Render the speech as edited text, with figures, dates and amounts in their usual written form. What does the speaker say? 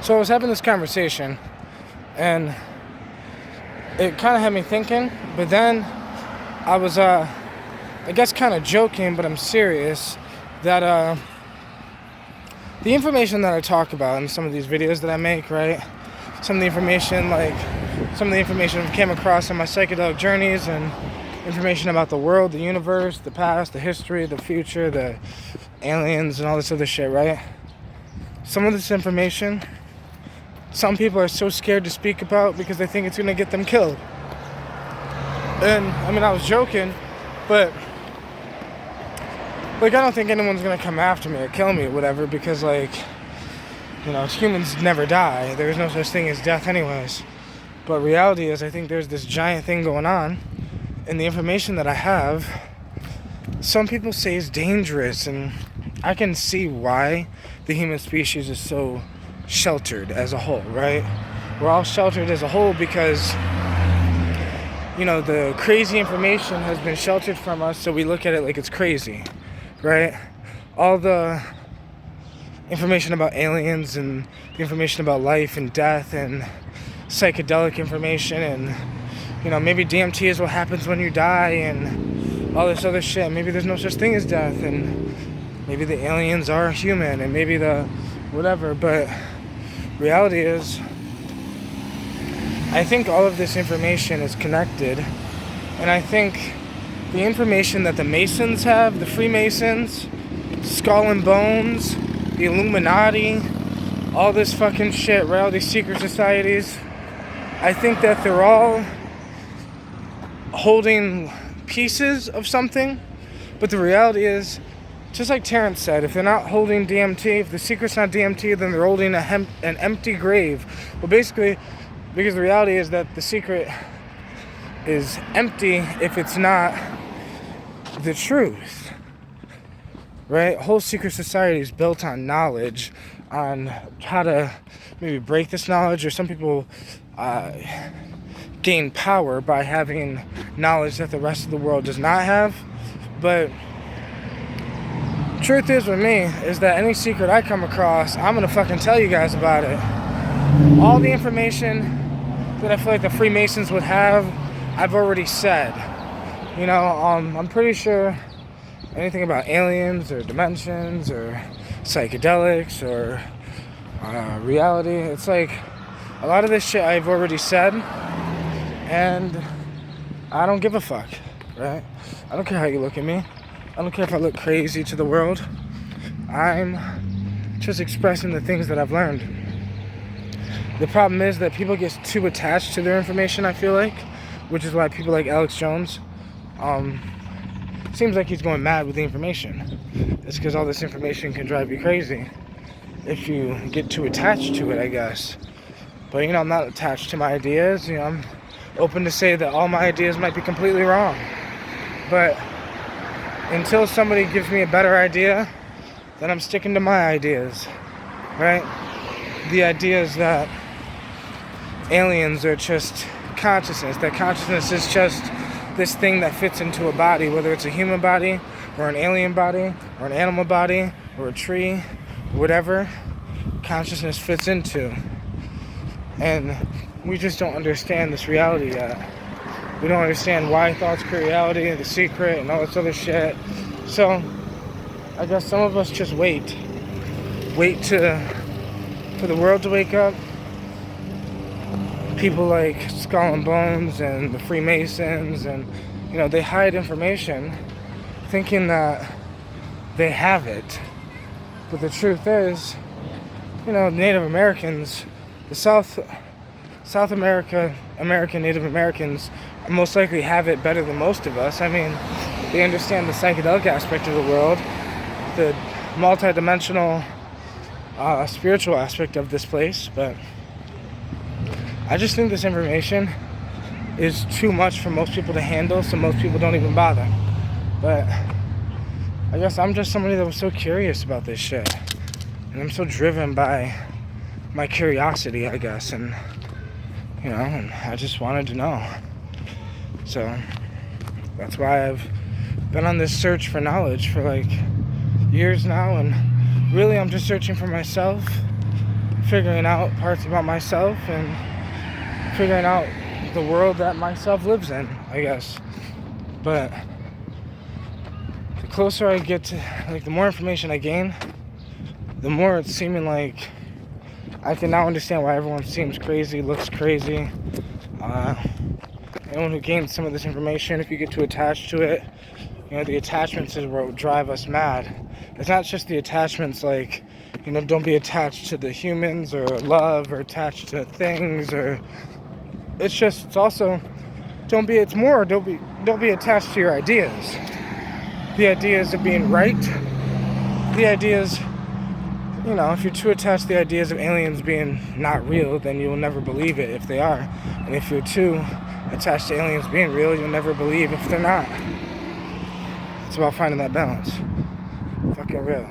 So I was having this conversation, and it kind of had me thinking, but then I was, I guess, kind of joking, but I'm serious, that the information that I talk about in some of these videos that I make, right? Some of the information I've came across on my psychedelic journeys, and information about the world, the universe, the past, the history, the future, the aliens, and all this other shit, right? Some of this information, some people are so scared to speak about because they think it's going to get them killed. And, I mean, I was joking, but, I don't think anyone's going to come after me or kill me or whatever, because, humans never die. There's no such thing as death anyways. But reality is, I think there's this giant thing going on, and the information that I have, some people say is dangerous, and I can see why the human species is so sheltered as a whole, right? We're all sheltered as a whole because, the crazy information has been sheltered from us, so we look at it like it's crazy, right? All the information about aliens and the information about life and death and psychedelic information and, maybe DMT is what happens when you die and all this other shit. Maybe there's no such thing as death, and maybe the aliens are human, and maybe the whatever, but reality is, I think all of this information is connected, and I think the information that the Masons have, the Freemasons, Skull and Bones, the Illuminati, all this fucking shit, right, all these secret societies, I think that they're all holding pieces of something, but the reality is, just like Terrence said, if they're not holding DMT, if the secret's not DMT, then they're holding an empty grave. Well, basically, because the reality is that the secret is empty if it's not the truth, right? Whole secret society is built on knowledge, on how to maybe break this knowledge, or some people gain power by having knowledge that the rest of the world does not have. But truth is with me is that any secret I come across, I'm gonna fucking tell you guys about it. All the information that I feel like the Freemasons would have, I've already said. I'm pretty sure anything about aliens or dimensions or psychedelics or reality, it's like a lot of this shit I've already said, and I don't give a fuck, right? I don't care how you look at me. I don't care if I look crazy to the world. I'm just expressing the things that I've learned. The problem is that people get too attached to their information, I feel like, which is why people like Alex Jones, seems like he's going mad with the information. It's because all this information can drive you crazy if you get too attached to it, I guess. But, I'm not attached to my ideas. I'm open to say that all my ideas might be completely wrong. But until somebody gives me a better idea, then I'm sticking to my ideas, right? The idea is that aliens are just consciousness, that consciousness is just this thing that fits into a body, whether it's a human body, or an alien body, or an animal body, or a tree, whatever consciousness fits into. And we just don't understand this reality yet. We don't understand why thoughts create reality, and the secret, and all this other shit. So, I guess some of us just wait for the world to wake up. People like Skull and Bones and the Freemasons, and they hide information thinking that they have it. But the truth is, Native Americans, the South American Native Americans most likely have it better than most of us. I mean, they understand the psychedelic aspect of the world, the multi-dimensional spiritual aspect of this place, but I just think this information is too much for most people to handle, so most people don't even bother. But I guess I'm just somebody that was so curious about this shit, and I'm so driven by my curiosity, I guess, and and I just wanted to know. So that's why I've been on this search for knowledge for years now, and really I'm just searching for myself, figuring out parts about myself and figuring out the world that myself lives in, I guess. But the closer I get to, like, the more information I gain, the more it's seeming like I can now understand why everyone seems crazy, looks crazy. Anyone who gains some of this information, if you get too attached to it, you know, the attachments is what drive us mad. It's not just the attachments, like, you know, don't be attached to the humans or love or attached to things, or it's also don't be attached to your ideas. The ideas of being right. The ideas, you know, if you're too attached to the ideas of aliens being not real, then you'll never believe it if they are. And if you're too attached to aliens being real, you'll never believe if they're not. It's about finding that balance. Fucking real.